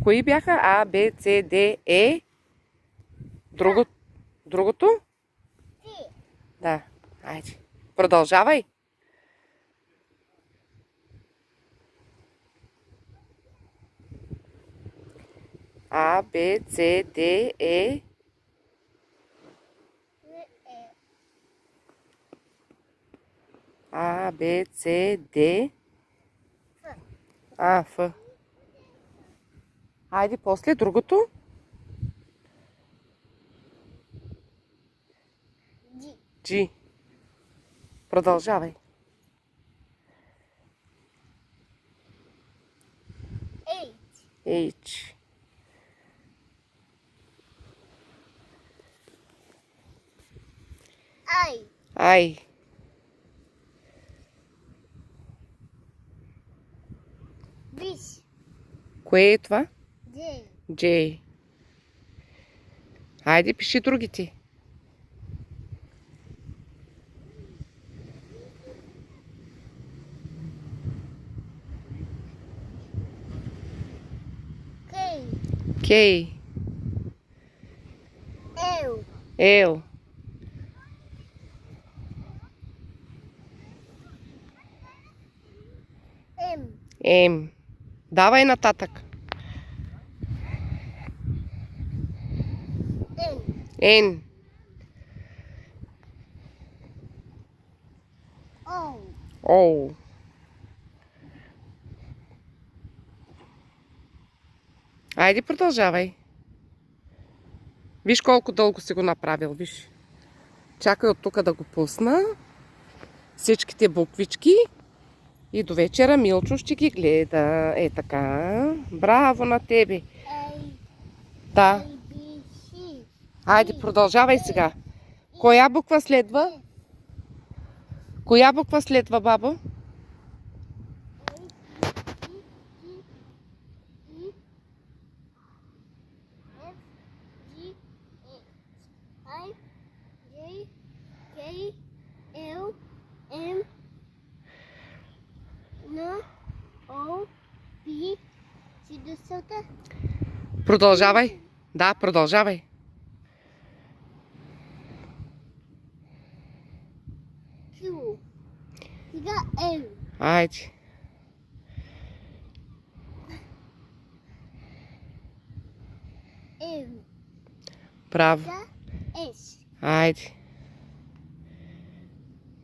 Кои бяха? А, Б, С, Д, Е. Другото? Да. Айде. Продължавай. А, Б, С, Д, Е. А, Б, С, Д. А, Ф. Айде, после другото. G. Продължавай. H. I. Кое е това? J. Хайде, пиши другите. K. L. М. Давай нататък. Н. О. Айде, продължавай. Виж колко дълго си го направил, виж. Чакай от тук да го пусна. Всичките буквички. И до вечера Милчо ще ги гледа. Е така. Браво на тебе. Да. Айде, продължавай сега. Коя буква следва? Коя буква следва, бабо? Продължавай. Да, продължавай. Сега L. Айде. L. Браво. Сега S. Айде.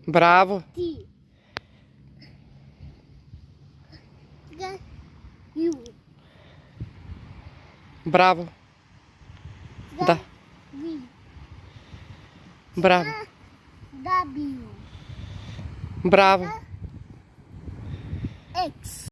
Браво. T. Сега U. Браво. Сега Да. V. Браво. W. Браво. X.